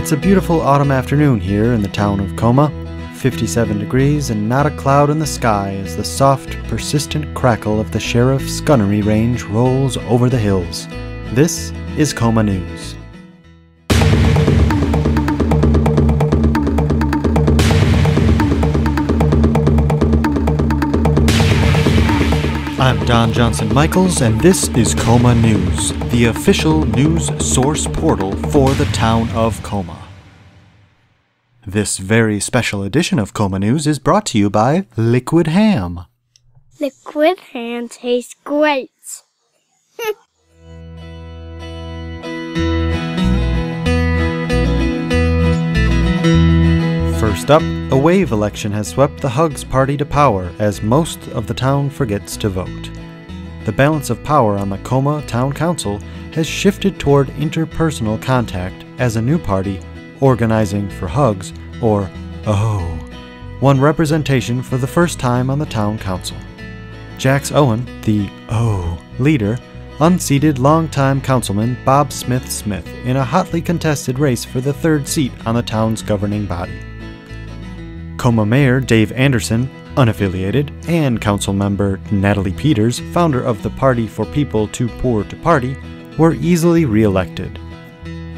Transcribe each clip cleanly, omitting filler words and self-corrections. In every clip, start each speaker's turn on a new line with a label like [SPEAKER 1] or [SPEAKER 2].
[SPEAKER 1] It's a beautiful autumn afternoon here in the town of Coma. 57 degrees and not a cloud in the sky as the soft, persistent crackle of the sheriff's gunnery range rolls over the hills. This is Coma News. I'm Don Johnson-Michaels, and this is Coma News, the official news source portal for the town of Coma. This very special edition of Coma News is brought to you by Liquid Ham.
[SPEAKER 2] Liquid ham tastes great.
[SPEAKER 1] First up, a wave election has swept the Hugs party to power as most of the town forgets to vote. The balance of power on the Coma Town Council has shifted toward interpersonal contact as a new party, Organizing for Hugs, or OH, won representation for the first time on the town council. Jax Owen, the OH leader, unseated longtime councilman Bob Smith in a hotly contested race for the third seat on the town's governing body. Coma Mayor Dave Anderson, unaffiliated, and council member Natalie Peters, founder of the Party for People Too Poor to Party, were easily re-elected.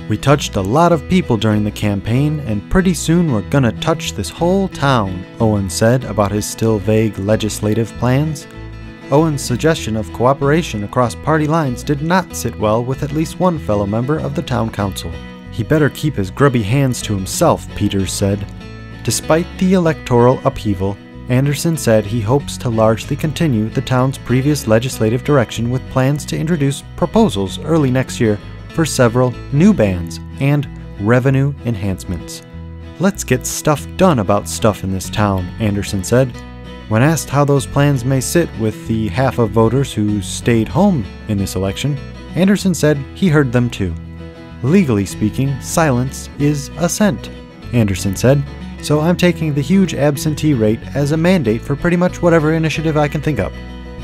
[SPEAKER 1] "We touched a lot of people during the campaign, and pretty soon we're gonna touch this whole town," Owen said about his still vague legislative plans. Owen's suggestion of cooperation across party lines did not sit well with at least one fellow member of the town council. "He better keep his grubby hands to himself," Peters said. Despite the electoral upheaval, Anderson said he hopes to largely continue the town's previous legislative direction with plans to introduce proposals early next year for several new bans and revenue enhancements. "Let's get stuff done about stuff in this town," Anderson said. When asked how those plans may sit with the half of voters who stayed home in this election, Anderson said he heard them too. "Legally speaking, silence is assent," Anderson said. "So I'm taking the huge absentee rate as a mandate for pretty much whatever initiative I can think of."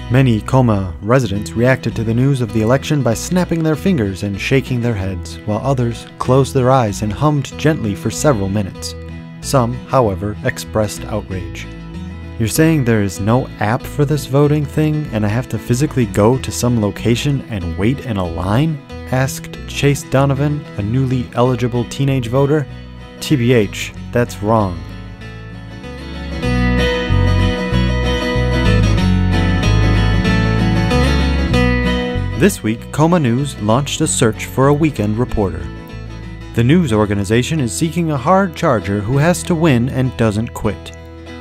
[SPEAKER 1] Many Coma residents reacted to the news of the election by snapping their fingers and shaking their heads, while others closed their eyes and hummed gently for several minutes. Some, however, expressed outrage. "You're saying there is no app for this voting thing and I have to physically go to some location and wait in a line?" asked Chase Donovan, a newly eligible teenage voter. "TBH, that's wrong." This week, Coma News launched a search for a weekend reporter. The news organization is seeking a hard charger who has to win and doesn't quit.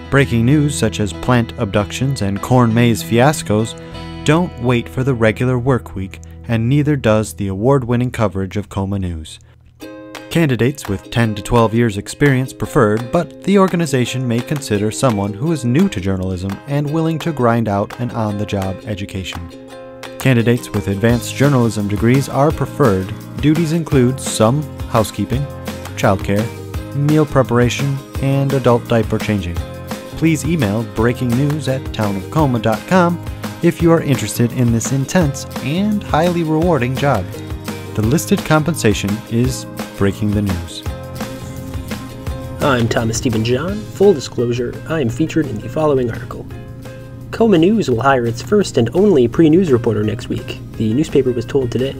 [SPEAKER 1] Breaking news such as plant abductions and corn maze fiascos don't wait for the regular work week, and neither does the award-winning coverage of Coma News. Candidates with 10 to 12 years experience preferred, but the organization may consider someone who is new to journalism and willing to grind out an on-the-job education. Candidates with advanced journalism degrees are preferred. Duties include some housekeeping, childcare, meal preparation, and adult diaper changing. Please email breakingnews@townofcoma.com if you are interested in this intense and highly rewarding job. The listed compensation is breaking the news.
[SPEAKER 3] I'm Thomas Stephen John. Full disclosure, I am featured in the following article. Coma News will hire its first and only pre-news reporter next week, the newspaper was told today.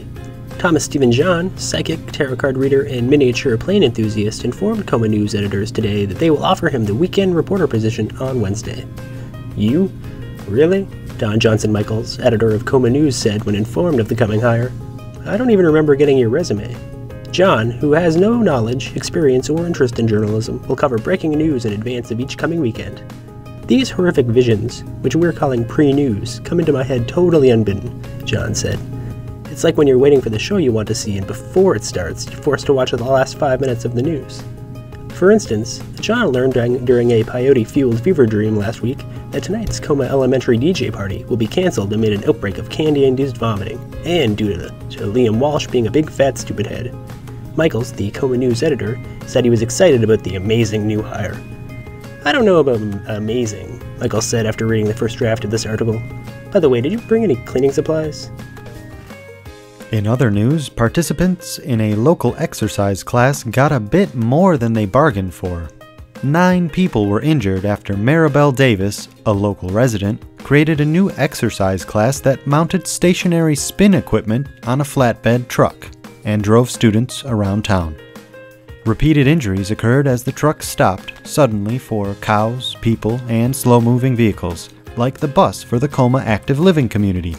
[SPEAKER 3] Thomas Stephen John, psychic, tarot card reader, and miniature plane enthusiast, informed Coma News editors today that they will offer him the weekend reporter position on Wednesday. "You? Really?" Don Johnson-Michaels, editor of Coma News, said when informed of the coming hire. "I don't even remember getting your resume." John, who has no knowledge, experience, or interest in journalism, will cover breaking news in advance of each coming weekend. "These horrific visions, which we're calling pre-news, come into my head totally unbidden," John said. "It's like when you're waiting for the show you want to see and before it starts, you're forced to watch the last 5 minutes of the news." For instance, John learned during a peyote-fueled fever dream last week that tonight's Coma Elementary DJ party will be cancelled amid an outbreak of candy-induced vomiting, and due to Liam Walsh being a big fat stupid head. Michaels, the Coma News editor, said he was excited about the amazing new hire. "I don't know about amazing," Michaels said after reading the first draft of this article. "By the way, did you bring any cleaning supplies?"
[SPEAKER 1] In other news, participants in a local exercise class got a bit more than they bargained for. 9 people were injured after Maribel Davis, a local resident, created a new exercise class that mounted stationary spin equipment on a flatbed truck and drove students around town. Repeated injuries occurred as the truck stopped suddenly for cows, people, and slow-moving vehicles, like the bus for the Coma active living community.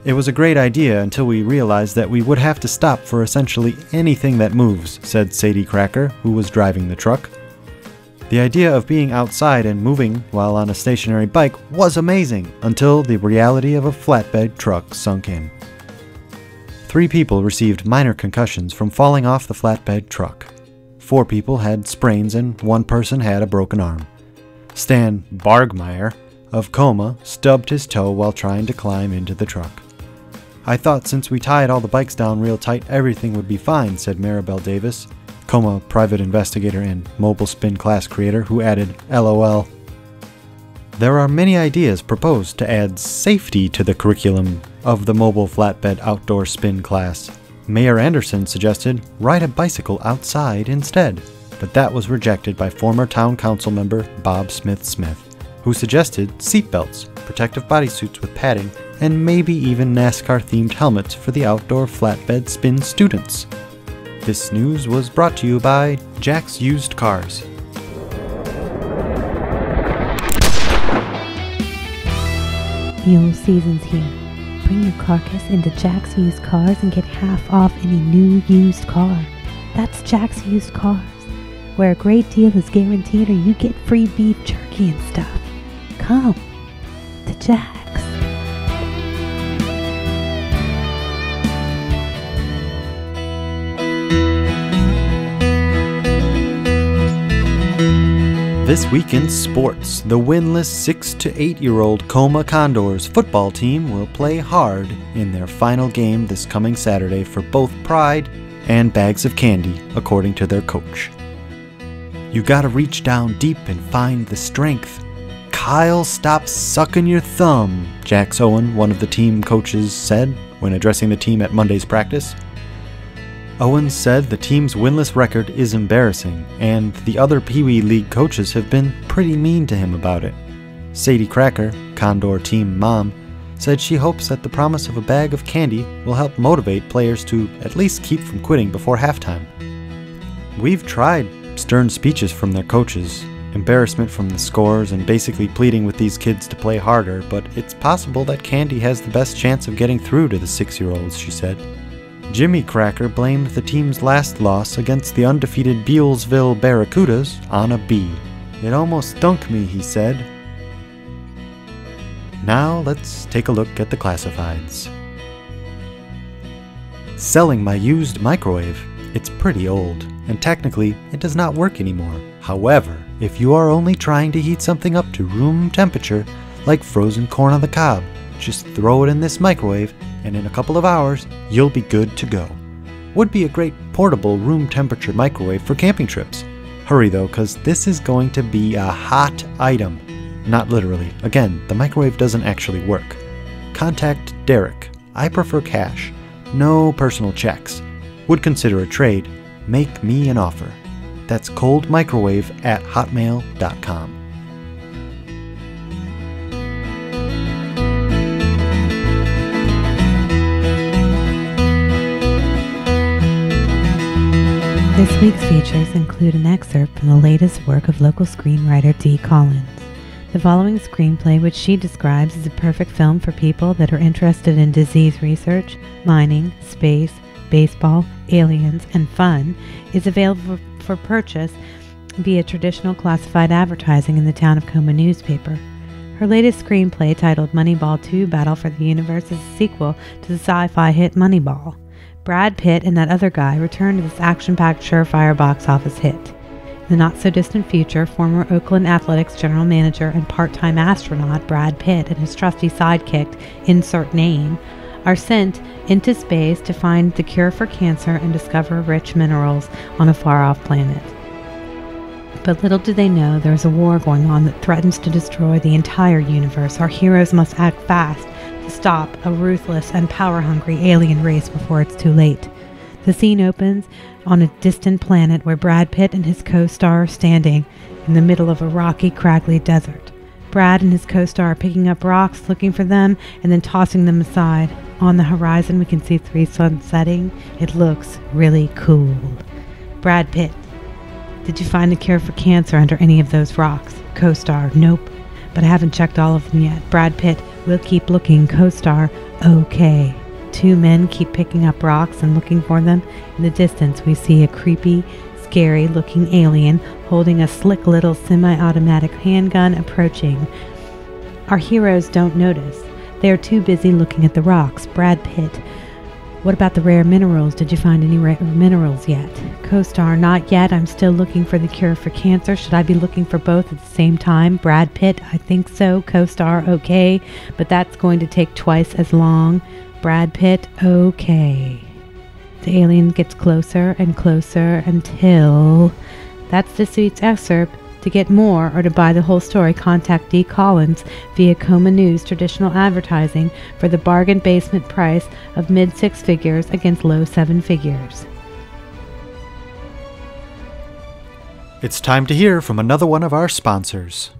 [SPEAKER 1] It was a great idea until we realized that we would have to stop for essentially anything that moves, said Sadie Cracker, who was driving the truck. The idea of being outside and moving while on a stationary bike was amazing until the reality of a flatbed truck sunk in. 3 people received minor concussions from falling off the flatbed truck. 4 people had sprains and 1 person had a broken arm. Stan Bargmeyer of Coma stubbed his toe while trying to climb into the truck. "I thought since we tied all the bikes down real tight everything would be fine," said Maribel Davis, Coma private investigator and mobile spin class creator, who added, "LOL." There are many ideas proposed to add safety to the curriculum of the mobile flatbed outdoor spin class. Mayor Anderson suggested ride a bicycle outside instead, but that was rejected by former town council member Bob Smith, who suggested seatbelts, protective bodysuits with padding, and maybe even NASCAR-themed helmets for the outdoor flatbed spin students. This news was brought to you by Jack's Used Cars.
[SPEAKER 4] Mule season's here. Bring your carcass into Jack's Used Cars and get half off any new used car. That's Jack's Used Cars, where a great deal is guaranteed or you get free beef jerky and stuff. Come to Jack's.
[SPEAKER 1] This week in sports, the winless 6 to 8-year-old Coma Condors football team will play hard in their final game this coming Saturday for both pride and bags of candy, according to their coach. "You gotta reach down deep and find the strength. Kyle, stop sucking your thumb," Jax Owen, one of the team coaches, said when addressing the team at Monday's practice. Owens said the team's winless record is embarrassing, and the other Pee Wee League coaches have been pretty mean to him about it. Sadie Cracker, Condor team mom, said she hopes that the promise of a bag of candy will help motivate players to at least keep from quitting before halftime. "We've tried stern speeches from their coaches, embarrassment from the scores, and basically pleading with these kids to play harder, but it's possible that candy has the best chance of getting through to the 6-year-olds, she said. Jimmy Cracker blamed the team's last loss against the undefeated Bealsville Barracudas on a bee. "It almost stunk me," he said. Now let's take a look at the classifieds. Selling my used microwave. It's pretty old, and technically it does not work anymore. However, if you are only trying to heat something up to room temperature, like frozen corn on the cob, just throw it in this microwave, and in a couple of hours, you'll be good to go. Would be a great portable room temperature microwave for camping trips. Hurry though, cause this is going to be a hot item. Not literally. Again, the microwave doesn't actually work. Contact Derek. I prefer cash. No personal checks. Would consider a trade. Make me an offer. That's coldmicrowave@hotmail.com.
[SPEAKER 4] This week's features include an excerpt from the latest work of local screenwriter Dee Collins. The following screenplay, which she describes as a perfect film for people that are interested in disease research, mining, space, baseball, aliens, and fun, is available for purchase via traditional classified advertising in the Town of Coma newspaper. Her latest screenplay, titled Moneyball 2: Battle for the Universe, is a sequel to the sci-fi hit Moneyball. Brad Pitt and that other guy return to this action-packed surefire box office hit. In the not-so-distant future, former Oakland Athletics general manager and part-time astronaut Brad Pitt and his trusty sidekick, insert name, are sent into space to find the cure for cancer and discover rich minerals on a far-off planet. But little do they know there is a war going on that threatens to destroy the entire universe. Our heroes must act fast to stop a ruthless and power-hungry alien race before it's too late. The scene opens on a distant planet where Brad Pitt and his co-star are standing in the middle of a rocky, craggly desert. Brad and his co-star are picking up rocks, looking for them, and then tossing them aside. On the horizon, we can see 3 suns setting. It looks really cool. Brad Pitt: did you find a cure for cancer under any of those rocks? Co-star: nope, but I haven't checked all of them yet. Brad Pitt: we'll keep looking. Co-star: okay. 2 men keep picking up rocks and looking for them. In the distance, we see a creepy, scary-looking alien holding a slick little semi-automatic handgun approaching. Our heroes don't notice. They are too busy looking at the rocks. Brad Pitt: what about the rare minerals? Did you find any rare minerals yet? Co-star: not yet. I'm still looking for the cure for cancer. Should I be looking for both at the same time? Brad Pitt: I think so. Co-star: okay, but that's going to take twice as long. Brad Pitt: okay. The alien gets closer and closer until... That's this week's excerpt. To get more or to buy the whole story, contact D. Collins via Coma News Traditional Advertising for the bargain basement price of mid-6 figures against low 7 figures.
[SPEAKER 1] It's time to hear from another one of our sponsors.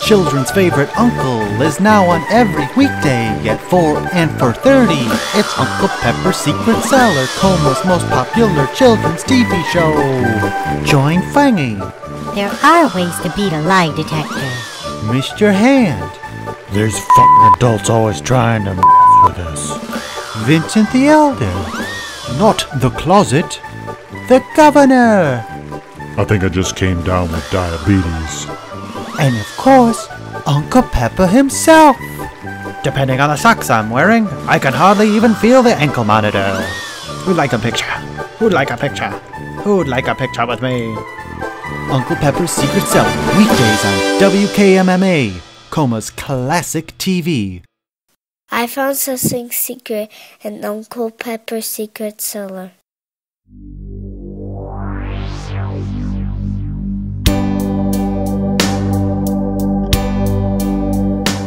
[SPEAKER 1] Children's favorite Uncle is now on every weekday at 4 and 4:30. It's Uncle Pepper's Secret Cellar, Coma's most popular children's TV show. Join Fangy.
[SPEAKER 5] There are ways to beat a lie detector.
[SPEAKER 1] Missed your hand. There's fucking adults always trying to with us. Vincent the Elder. Not the closet. The Governor.
[SPEAKER 6] I think I just came down with diabetes.
[SPEAKER 1] And of course, Uncle Pepper himself. Depending on the socks I'm wearing, I can hardly even feel the ankle monitor. Who'd like a picture? Who'd like a picture? Who'd like a picture with me? Uncle Pepper's Secret Cellar, weekdays on WKMMA, Coma's classic TV.
[SPEAKER 2] I found something secret in Uncle Pepper's Secret Cellar.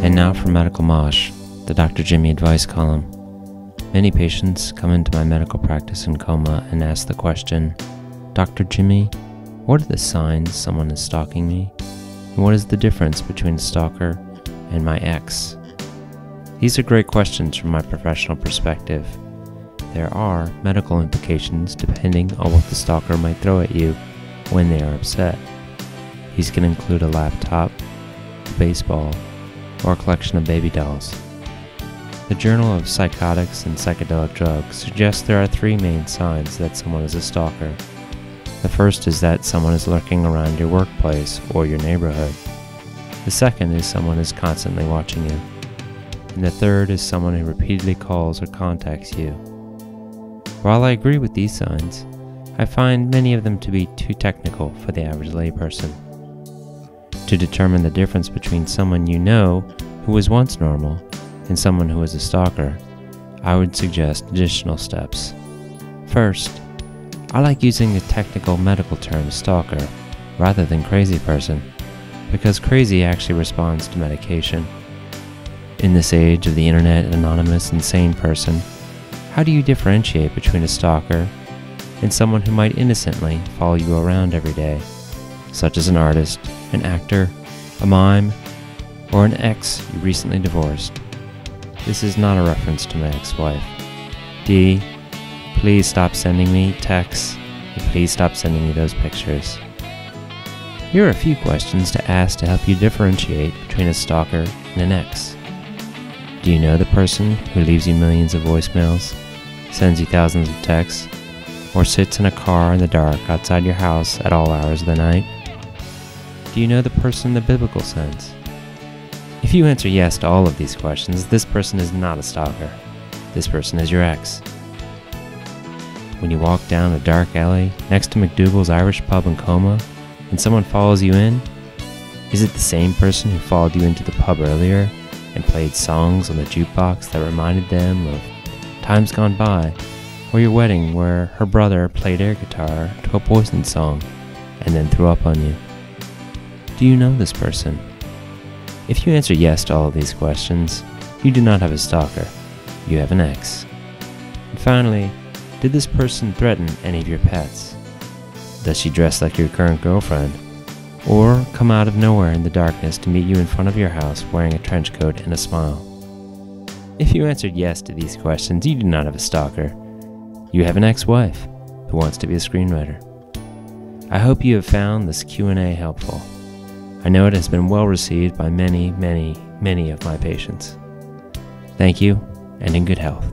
[SPEAKER 7] And now for Medical Mosh, the Dr. Jimmy advice column. Many patients come into my medical practice in Coma and ask the question, Dr. Jimmy, what are the signs someone is stalking me? And what is the difference between a stalker and my ex? These are great questions from my professional perspective. There are medical implications depending on what the stalker might throw at you when they are upset. These can include a laptop, a baseball, or a collection of baby dolls. The Journal of Psychotics and Psychedelic Drugs suggests there are 3 main signs that someone is a stalker. The first is that someone is lurking around your workplace or your neighborhood. The second is someone is constantly watching you. And the third is someone who repeatedly calls or contacts you. While I agree with these signs, I find many of them to be too technical for the average layperson. To determine the difference between someone you know who was once normal and someone who is a stalker, I would suggest additional steps. First, I like using the technical medical term stalker rather than crazy person, because crazy actually responds to medication. In this age of the internet anonymous insane person, how do you differentiate between a stalker and someone who might innocently follow you around every day, such as an artist, an actor, a mime, or an ex you recently divorced? This is not a reference to my ex-wife. Dee, please stop sending me texts, and please stop sending me those pictures. Here are a few questions to ask to help you differentiate between a stalker and an ex. Do you know the person who leaves you millions of voicemails, sends you thousands of texts, or sits in a car in the dark outside your house at all hours of the night? Do you know the person in the biblical sense? If you answer yes to all of these questions, this person is not a stalker. This person is your ex. When you walk down a dark alley next to McDougal's Irish Pub in Coma, and someone follows you in, is it the same person who followed you into the pub earlier and played songs on the jukebox that reminded them of times gone by, or your wedding where her brother played air guitar to a Poison song and then threw up on you? Do Do you know this person? If you answer yes to all of these questions, you do not have a stalker. You have an ex. And finally, did this person threaten any of your pets? Does she dress like your current girlfriend? Or come out of nowhere in the darkness to meet you in front of your house wearing a trench coat and a smile? If you answered yes to these questions, you do not have a stalker. You have an ex-wife who wants to be a screenwriter. I hope you have found this Q&A helpful. I know it has been well received by many, many, many of my patients. Thank you, and in good health.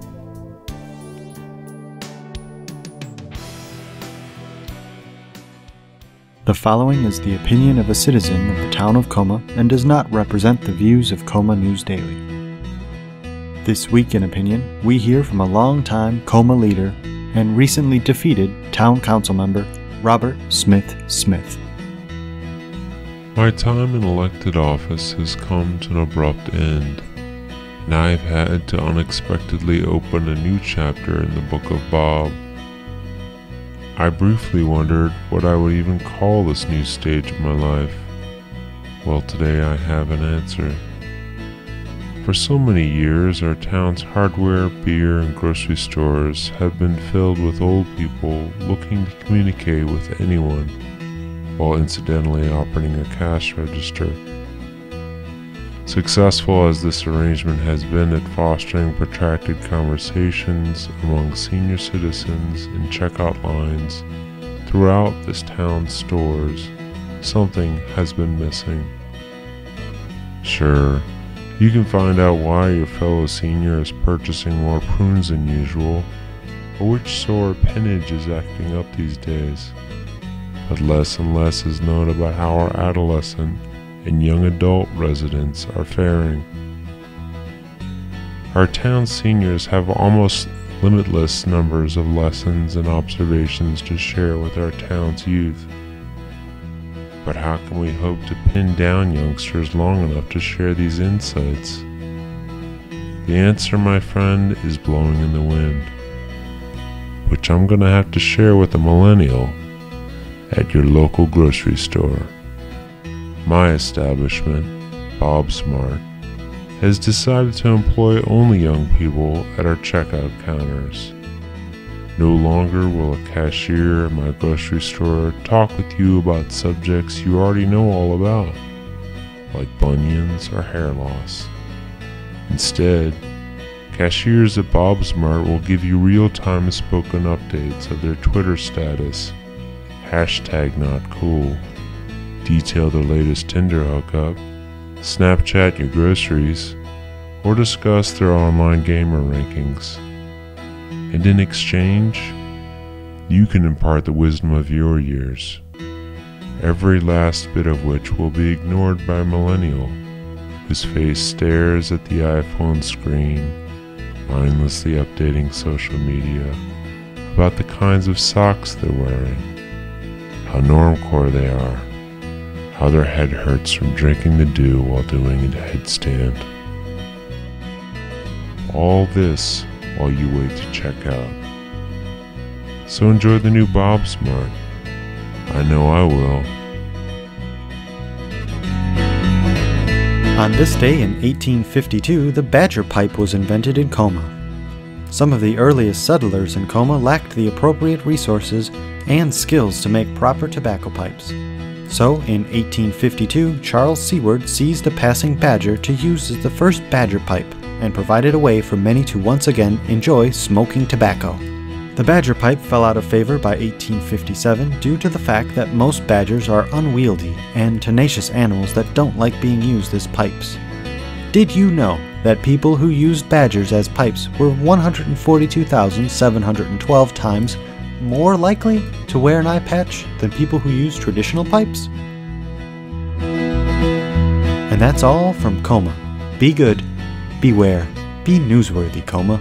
[SPEAKER 1] The following is the opinion of a citizen of the town of Coma and does not represent the views of Coma News Daily. This week in opinion, we hear from a longtime Coma leader and recently defeated town council member Robert Smith.
[SPEAKER 8] My time in elected office has come to an abrupt end, and I have had to unexpectedly open a new chapter in the Book of Bob. I briefly wondered what I would even call this new stage of my life. Well, today I have an answer. For so many years, our town's hardware, beer, and grocery stores have been filled with old people looking to communicate with anyone, while incidentally operating a cash register. Successful as this arrangement has been at fostering protracted conversations among senior citizens in checkout lines throughout this town's stores, something has been missing. Sure, you can find out why your fellow senior is purchasing more prunes than usual, or which sore appendage is acting up these days. But less and less is known about how our adolescent and young adult residents are faring. Our town seniors have almost limitless numbers of lessons and observations to share with our town's youth. But how can we hope to pin down youngsters long enough to share these insights? The answer, my friend, is blowing in the wind, which I'm gonna have to share with a millennial at your local grocery store. My establishment, Bob Smart, has decided to employ only young people at our checkout counters. No longer will a cashier at my grocery store talk with you about subjects you already know all about, like bunions or hair loss. Instead, cashiers at Bob Smart will give you real-time spoken updates of their Twitter status, #NotCool, detail their latest Tinder hookup, Snapchat your groceries, or discuss their online gamer rankings. And in exchange, you can impart the wisdom of your years, every last bit of which will be ignored by a millennial whose face stares at the iPhone screen, mindlessly updating social media about the kinds of socks they're wearing, how normcore they are, how their head hurts from drinking the dew while doing a headstand. All this while you wait to check out. So enjoy the new Bob Smart. I know I will.
[SPEAKER 1] On this day in 1852, the Badger pipe was invented in Coma. Some of the earliest settlers in Coma lacked the appropriate resources and skills to make proper tobacco pipes. So, in 1852, Charles Seward seized a passing badger to use as the first badger pipe and provided a way for many to once again enjoy smoking tobacco. The badger pipe fell out of favor by 1857 due to the fact that most badgers are unwieldy and tenacious animals that don't like being used as pipes. Did you know that people who used badgers as pipes were 142,712 times more likely to wear an eye patch than people who use traditional pipes? And that's all from Coma. Be good, beware, be newsworthy, Coma.